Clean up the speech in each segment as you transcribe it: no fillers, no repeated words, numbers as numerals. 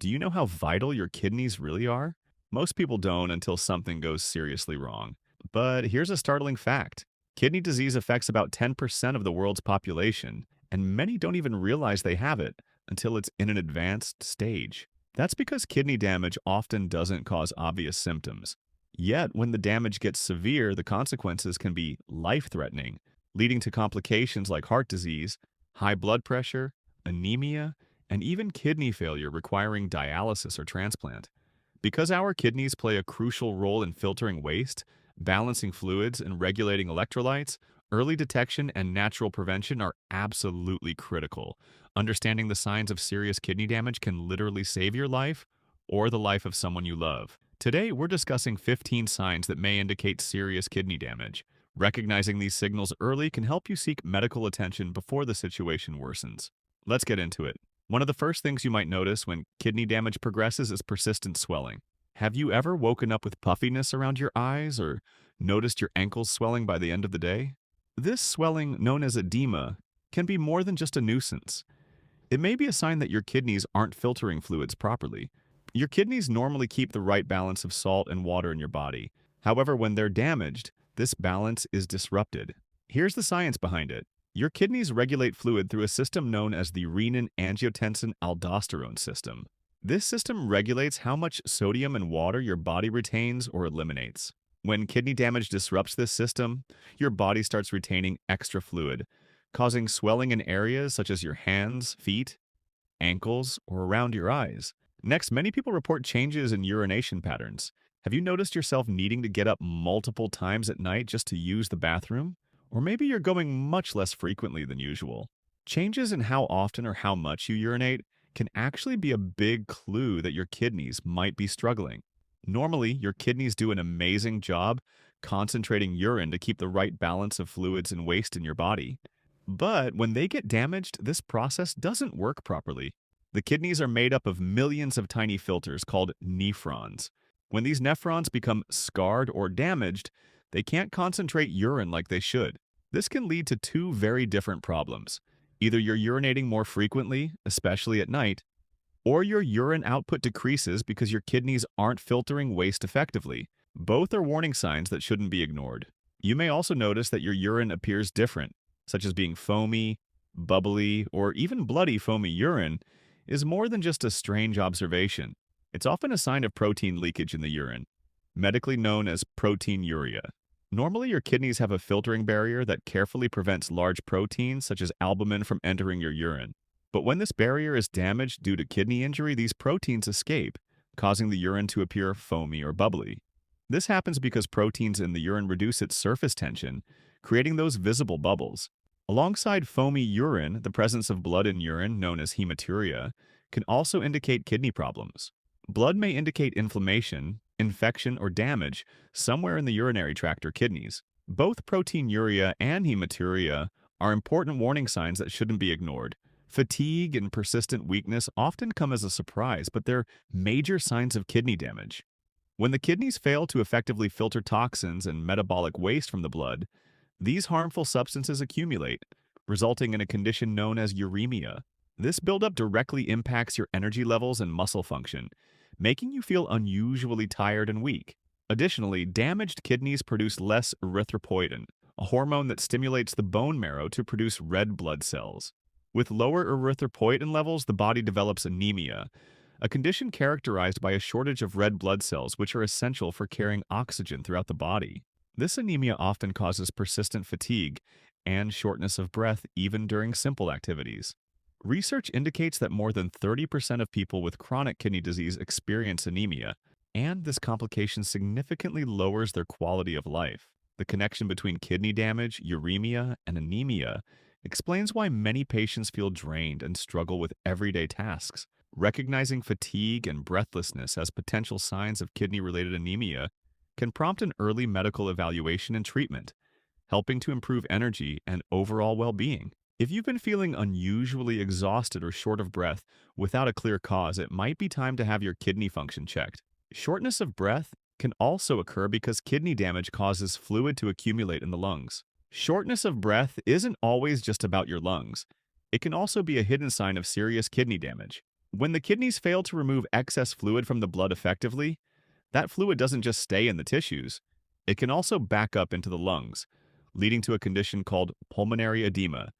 Do you know how vital your kidneys really are? Most people don't until something goes seriously wrong. But here's a startling fact. Kidney disease affects about 10% of the world's population, and many don't even realize they have it until it's in an advanced stage. That's because kidney damage often doesn't cause obvious symptoms. Yet, when the damage gets severe, the consequences can be life-threatening, leading to complications like heart disease, high blood pressure, anemia, and even kidney failure requiring dialysis or transplant. Because our kidneys play a crucial role in filtering waste, balancing fluids, and regulating electrolytes, early detection and natural prevention are absolutely critical. Understanding the signs of serious kidney damage can literally save your life or the life of someone you love. Today, we're discussing 15 signs that may indicate serious kidney damage. Recognizing these signals early can help you seek medical attention before the situation worsens. Let's get into it. One of the first things you might notice when kidney damage progresses is persistent swelling. Have you ever woken up with puffiness around your eyes or noticed your ankles swelling by the end of the day? This swelling, known as edema, can be more than just a nuisance. It may be a sign that your kidneys aren't filtering fluids properly. Your kidneys normally keep the right balance of salt and water in your body. However, when they're damaged, this balance is disrupted. Here's the science behind it. Your kidneys regulate fluid through a system known as the renin-angiotensin-aldosterone system. This system regulates how much sodium and water your body retains or eliminates. When kidney damage disrupts this system, your body starts retaining extra fluid, causing swelling in areas such as your hands, feet, ankles, or around your eyes. Next, many people report changes in urination patterns. Have you noticed yourself needing to get up multiple times at night just to use the bathroom? Or maybe you're going much less frequently than usual. Changes in how often or how much you urinate can actually be a big clue that your kidneys might be struggling. Normally, your kidneys do an amazing job concentrating urine to keep the right balance of fluids and waste in your body. But when they get damaged, this process doesn't work properly. The kidneys are made up of millions of tiny filters called nephrons. When these nephrons become scarred or damaged, they can't concentrate urine like they should. This can lead to two very different problems. Either you're urinating more frequently, especially at night, or your urine output decreases because your kidneys aren't filtering waste effectively. Both are warning signs that shouldn't be ignored. You may also notice that your urine appears different, such as being foamy, bubbly, or even bloody foamy urine is more than just a strange observation. It's often a sign of protein leakage in the urine, medically known as proteinuria. Normally, your kidneys have a filtering barrier that carefully prevents large proteins such as albumin from entering your urine. But when this barrier is damaged due to kidney injury, these proteins escape, causing the urine to appear foamy or bubbly. This happens because proteins in the urine reduce its surface tension, creating those visible bubbles. Alongside foamy urine, the presence of blood in urine, known as hematuria, can also indicate kidney problems. Blood may indicate inflammation, infection, or damage somewhere in the urinary tract or kidneys. Both proteinuria and hematuria are important warning signs that shouldn't be ignored. Fatigue and persistent weakness often come as a surprise, but they're major signs of kidney damage. When the kidneys fail to effectively filter toxins and metabolic waste from the blood, these harmful substances accumulate, resulting in a condition known as uremia. This buildup directly impacts your energy levels and muscle function, making you feel unusually tired and weak. Additionally, damaged kidneys produce less erythropoietin, a hormone that stimulates the bone marrow to produce red blood cells. With lower erythropoietin levels, the body develops anemia, a condition characterized by a shortage of red blood cells which are essential for carrying oxygen throughout the body. This anemia often causes persistent fatigue and shortness of breath even during simple activities. Research indicates that more than 30% of people with chronic kidney disease experience anemia, and this complication significantly lowers their quality of life. The connection between kidney damage, uremia, and anemia explains why many patients feel drained and struggle with everyday tasks. Recognizing fatigue and breathlessness as potential signs of kidney-related anemia can prompt an early medical evaluation and treatment, helping to improve energy and overall well-being. If you've been feeling unusually exhausted or short of breath without a clear cause, it might be time to have your kidney function checked. Shortness of breath can also occur because kidney damage causes fluid to accumulate in the lungs. Shortness of breath isn't always just about your lungs. It can also be a hidden sign of serious kidney damage. When the kidneys fail to remove excess fluid from the blood effectively, that fluid doesn't just stay in the tissues, it can also back up into the lungs, leading to a condition called pulmonary edema.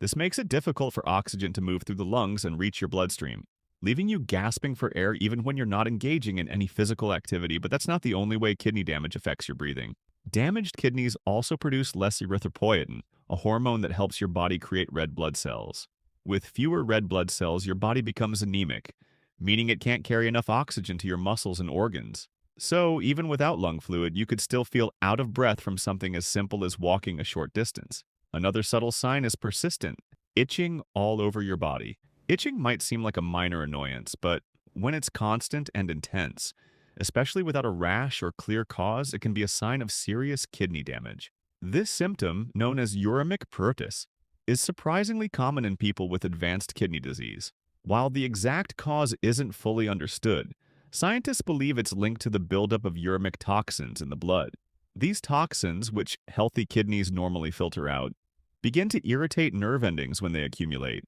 This makes it difficult for oxygen to move through the lungs and reach your bloodstream, leaving you gasping for air even when you're not engaging in any physical activity. But that's not the only way kidney damage affects your breathing. Damaged kidneys also produce less erythropoietin, a hormone that helps your body create red blood cells. With fewer red blood cells, your body becomes anemic, meaning it can't carry enough oxygen to your muscles and organs. So, even without lung fluid, you could still feel out of breath from something as simple as walking a short distance. Another subtle sign is persistent itching all over your body. Itching might seem like a minor annoyance, but when it's constant and intense, especially without a rash or clear cause, it can be a sign of serious kidney damage. This symptom, known as uremic pruritus, is surprisingly common in people with advanced kidney disease. While the exact cause isn't fully understood, scientists believe it's linked to the buildup of uremic toxins in the blood. These toxins, which healthy kidneys normally filter out, begin to irritate nerve endings when they accumulate,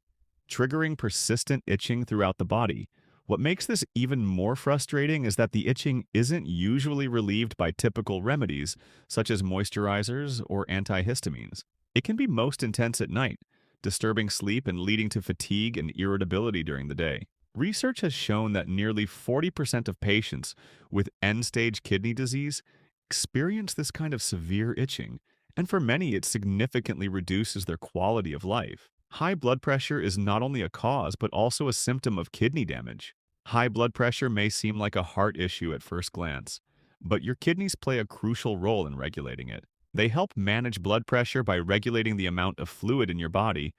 triggering persistent itching throughout the body. What makes this even more frustrating is that the itching isn't usually relieved by typical remedies, such as moisturizers or antihistamines. It can be most intense at night, disturbing sleep and leading to fatigue and irritability during the day. Research has shown that nearly 40% of patients with end-stage kidney disease experience this kind of severe itching, and for many it significantly reduces their quality of life. High blood pressure is not only a cause but also a symptom of kidney damage. High blood pressure may seem like a heart issue at first glance, but your kidneys play a crucial role in regulating it. They help manage blood pressure by regulating the amount of fluid in your body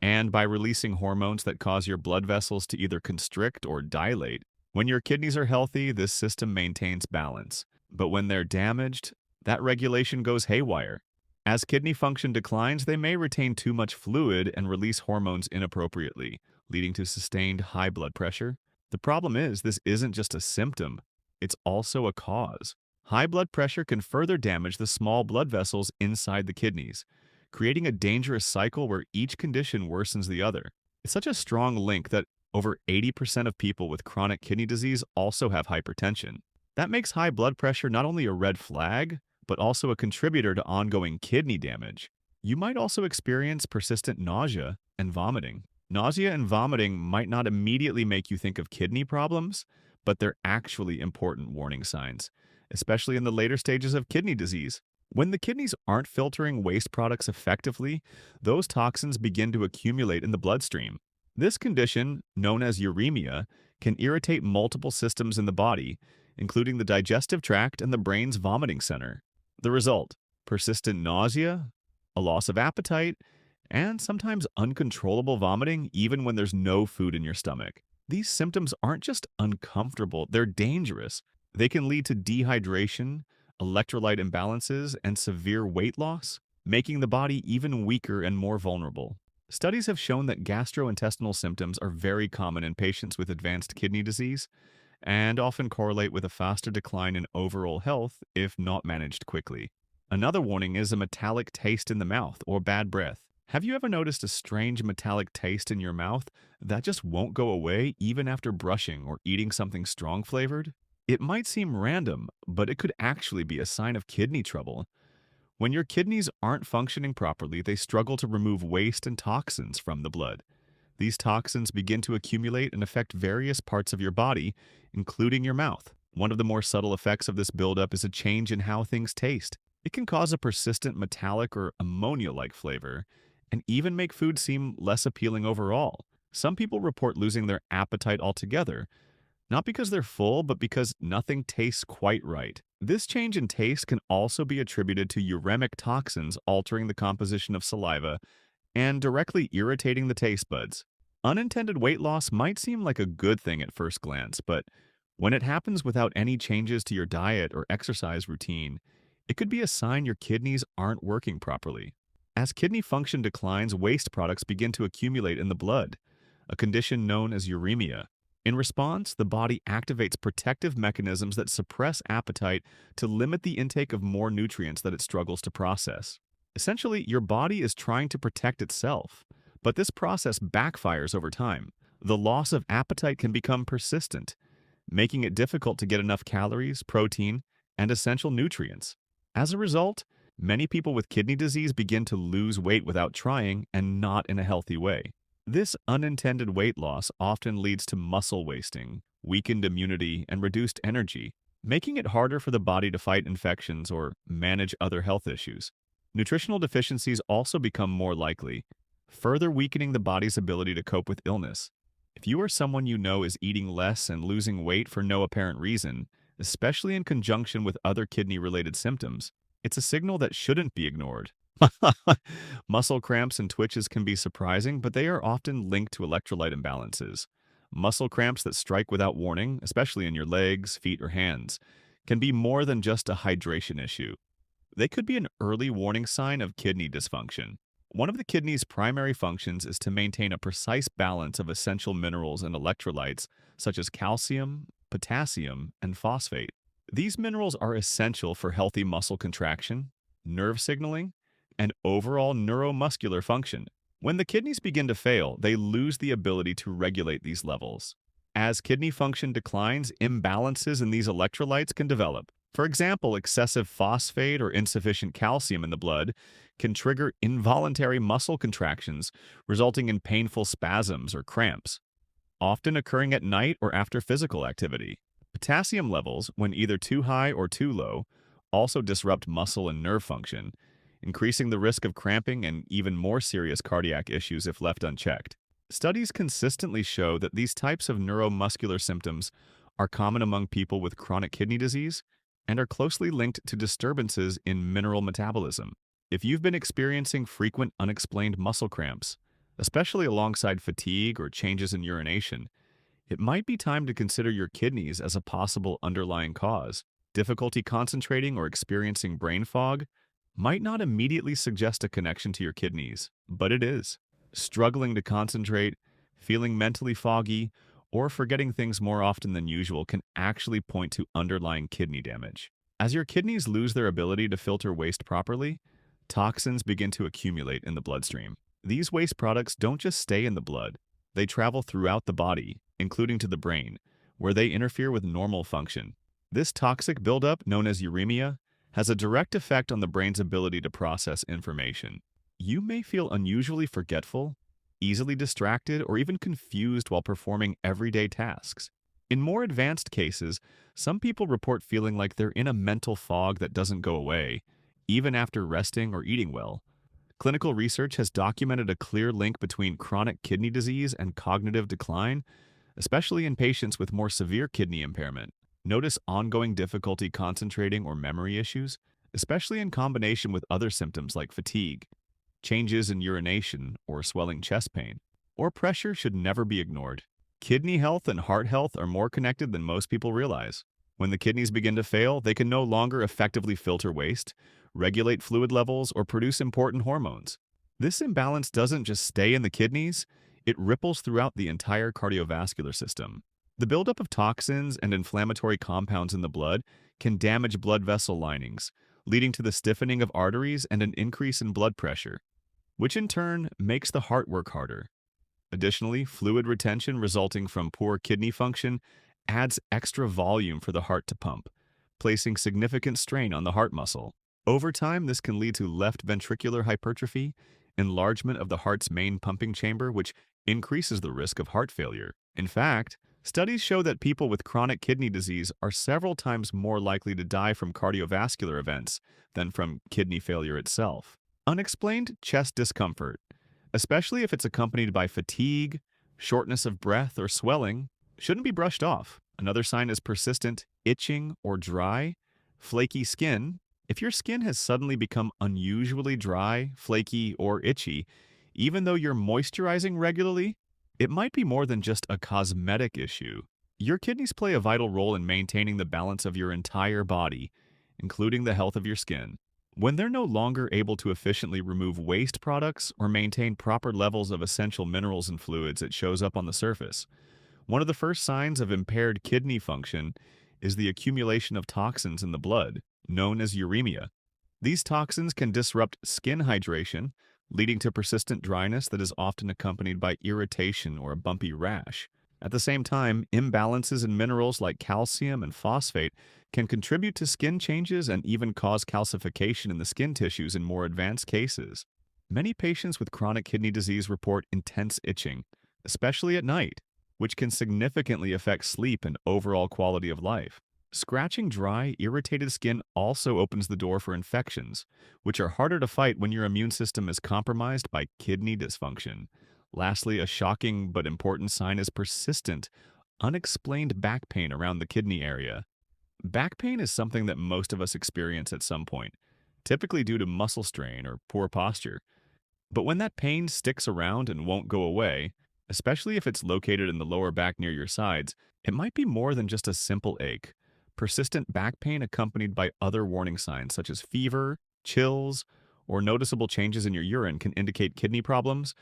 and by releasing hormones that cause your blood vessels to either constrict or dilate. When your kidneys are healthy, this system maintains balance. But when they're damaged, that regulation goes haywire. As kidney function declines, they may retain too much fluid and release hormones inappropriately, leading to sustained high blood pressure. The problem is, this isn't just a symptom, it's also a cause. High blood pressure can further damage the small blood vessels inside the kidneys, creating a dangerous cycle where each condition worsens the other. It's such a strong link that over 80% of people with chronic kidney disease also have hypertension. That makes high blood pressure not only a red flag, but also a contributor to ongoing kidney damage. You might also experience persistent nausea and vomiting. Nausea and vomiting might not immediately make you think of kidney problems, but they're actually important warning signs, especially in the later stages of kidney disease. When the kidneys aren't filtering waste products effectively, those toxins begin to accumulate in the bloodstream. This condition, known as uremia, can irritate multiple systems in the body, including the digestive tract and the brain's vomiting center. The result: persistent nausea, a loss of appetite, and sometimes uncontrollable vomiting even when there's no food in your stomach. These symptoms aren't just uncomfortable, they're dangerous. They can lead to dehydration, electrolyte imbalances, and severe weight loss, making the body even weaker and more vulnerable. Studies have shown that gastrointestinal symptoms are very common in patients with advanced kidney disease and often correlate with a faster decline in overall health if not managed quickly. Another warning is a metallic taste in the mouth or bad breath. Have you ever noticed a strange metallic taste in your mouth that just won't go away even after brushing or eating something strong flavored? It might seem random, but it could actually be a sign of kidney trouble. When your kidneys aren't functioning properly, they struggle to remove waste and toxins from the blood. These toxins begin to accumulate and affect various parts of your body, including your mouth. One of the more subtle effects of this buildup is a change in how things taste. It can cause a persistent metallic or ammonia-like flavor, and even make food seem less appealing overall. Some people report losing their appetite altogether, not because they're full, but because nothing tastes quite right. This change in taste can also be attributed to uremic toxins altering the composition of saliva and directly irritating the taste buds. Unintended weight loss might seem like a good thing at first glance, but when it happens without any changes to your diet or exercise routine, it could be a sign your kidneys aren't working properly. As kidney function declines, waste products begin to accumulate in the blood, a condition known as uremia. In response, the body activates protective mechanisms that suppress appetite to limit the intake of more nutrients that it struggles to process. Essentially, your body is trying to protect itself, but this process backfires over time, The loss of appetite can become persistent, making it difficult to get enough calories, protein, and essential nutrients. As a result, many people with kidney disease begin to lose weight without trying and not in a healthy way. This unintended weight loss often leads to muscle wasting, weakened immunity, and reduced energy, making it harder for the body to fight infections or manage other health issues. Nutritional deficiencies also become more likely, further weakening the body's ability to cope with illness. If you or someone you know is eating less and losing weight for no apparent reason, especially in conjunction with other kidney-related symptoms, it's a signal that shouldn't be ignored. Muscle cramps and twitches can be surprising, but they are often linked to electrolyte imbalances. Muscle cramps that strike without warning, especially in your legs, feet, or hands, can be more than just a hydration issue. They could be an early warning sign of kidney dysfunction. One of the kidney's primary functions is to maintain a precise balance of essential minerals and electrolytes such as calcium, potassium, and phosphate. These minerals are essential for healthy muscle contraction, nerve signaling, and overall neuromuscular function. When the kidneys begin to fail, they lose the ability to regulate these levels. As kidney function declines, imbalances in these electrolytes can develop. For example, excessive phosphate or insufficient calcium in the blood can trigger involuntary muscle contractions, resulting in painful spasms or cramps, often occurring at night or after physical activity. Potassium levels, when either too high or too low, also disrupt muscle and nerve function, increasing the risk of cramping and even more serious cardiac issues if left unchecked. Studies consistently show that these types of neuromuscular symptoms are common among people with chronic kidney disease and are closely linked to disturbances in mineral metabolism. If you've been experiencing frequent unexplained muscle cramps, especially alongside fatigue or changes in urination, it might be time to consider your kidneys as a possible underlying cause. Difficulty concentrating or experiencing brain fog might not immediately suggest a connection to your kidneys, but it is. Struggling to concentrate, feeling mentally foggy, or forgetting things more often than usual can actually point to underlying kidney damage. As your kidneys lose their ability to filter waste properly, toxins begin to accumulate in the bloodstream. These waste products don't just stay in the blood, they travel throughout the body, including to the brain, where they interfere with normal function. This toxic buildup, known as uremia, has a direct effect on the brain's ability to process information. You may feel unusually forgetful, easily distracted, or even confused while performing everyday tasks. In more advanced cases, some people report feeling like they're in a mental fog that doesn't go away, even after resting or eating well. Clinical research has documented a clear link between chronic kidney disease and cognitive decline, especially in patients with more severe kidney impairment. Notice ongoing difficulty concentrating or memory issues, especially in combination with other symptoms like fatigue. Changes in urination or swelling chest pain or pressure should never be ignored. Kidney health and heart health are more connected than most people realize. When the kidneys begin to fail, they can no longer effectively filter waste, regulate fluid levels, or produce important hormones. This imbalance doesn't just stay in the kidneys, it ripples throughout the entire cardiovascular system. The buildup of toxins and inflammatory compounds in the blood can damage blood vessel linings, leading to the stiffening of arteries and an increase in blood pressure, which in turn makes the heart work harder. Additionally, fluid retention resulting from poor kidney function adds extra volume for the heart to pump, placing significant strain on the heart muscle. Over time, this can lead to left ventricular hypertrophy, enlargement of the heart's main pumping chamber, which increases the risk of heart failure. In fact, studies show that people with chronic kidney disease are several times more likely to die from cardiovascular events than from kidney failure itself. Unexplained chest discomfort, especially if it's accompanied by fatigue, shortness of breath, or swelling, shouldn't be brushed off. Another sign is persistent itching or dry, flaky skin. If your skin has suddenly become unusually dry, flaky, or itchy, even though you're moisturizing regularly, it might be more than just a cosmetic issue. Your kidneys play a vital role in maintaining the balance of your entire body, including the health of your skin. When they're no longer able to efficiently remove waste products or maintain proper levels of essential minerals and fluids, it shows up on the surface. One of the first signs of impaired kidney function is the accumulation of toxins in the blood, known as uremia. These toxins can disrupt skin hydration, leading to persistent dryness that is often accompanied by irritation or a bumpy rash. At the same time, imbalances in minerals like calcium and phosphate can contribute to skin changes and even cause calcification in the skin tissues in more advanced cases. Many patients with chronic kidney disease report intense itching, especially at night, which can significantly affect sleep and overall quality of life. Scratching dry, irritated skin also opens the door for infections, which are harder to fight when your immune system is compromised by kidney dysfunction. Lastly, a shocking but important sign is persistent, unexplained back pain around the kidney area. Back pain is something that most of us experience at some point, typically due to muscle strain or poor posture. But when that pain sticks around and won't go away, especially if it's located in the lower back near your sides, it might be more than just a simple ache. Persistent back pain accompanied by other warning signs such as fever, chills, or noticeable changes in your urine can indicate kidney problems,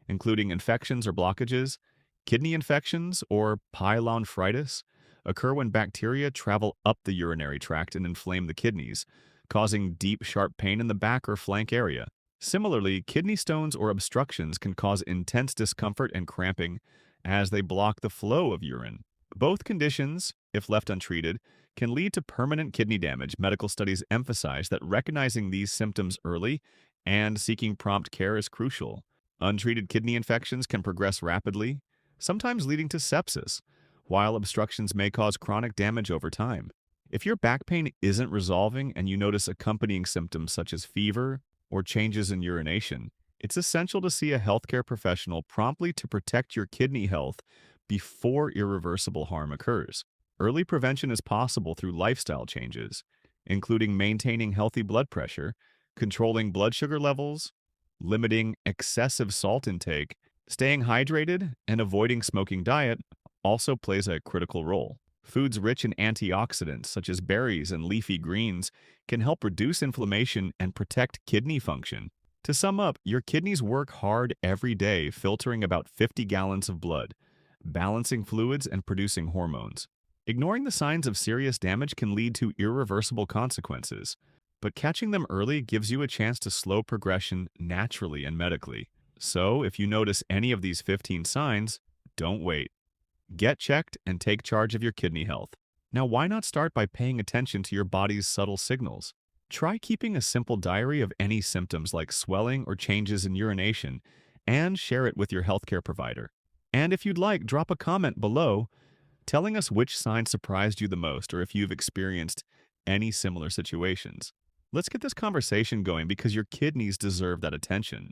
including infections or blockages. Kidney infections, or pyelonephritis, occur when bacteria travel up the urinary tract and inflame the kidneys, causing deep, sharp pain in the back or flank area. Similarly, kidney stones or obstructions can cause intense discomfort and cramping as they block the flow of urine. Both conditions, if left untreated, can lead to permanent kidney damage. Medical studies emphasize that recognizing these symptoms early and seeking prompt care is crucial. Untreated kidney infections can progress rapidly, sometimes leading to sepsis, while obstructions may cause chronic damage over time. If your back pain isn't resolving and you notice accompanying symptoms such as fever or changes in urination, it's essential to see a healthcare professional promptly to protect your kidney health before irreversible harm occurs. Early prevention is possible through lifestyle changes, including maintaining healthy blood pressure, controlling blood sugar levels, limiting excessive salt intake, staying hydrated, and avoiding smoking diet also plays a critical role. Foods rich in antioxidants, such as berries and leafy greens, can help reduce inflammation and protect kidney function. To sum up, your kidneys work hard every day, filtering about 50 gallons of blood, balancing fluids, and producing hormones. Ignoring the signs of serious damage can lead to irreversible consequences, but catching them early gives you a chance to slow progression naturally and medically. So, if you notice any of these 15 signs, don't wait. Get checked and take charge of your kidney health. Now, why not start by paying attention to your body's subtle signals? Try keeping a simple diary of any symptoms like swelling or changes in urination and share it with your healthcare provider. And if you'd like, drop a comment below telling us which sign surprised you the most or if you've experienced any similar situations. Let's get this conversation going because your kidneys deserve that attention.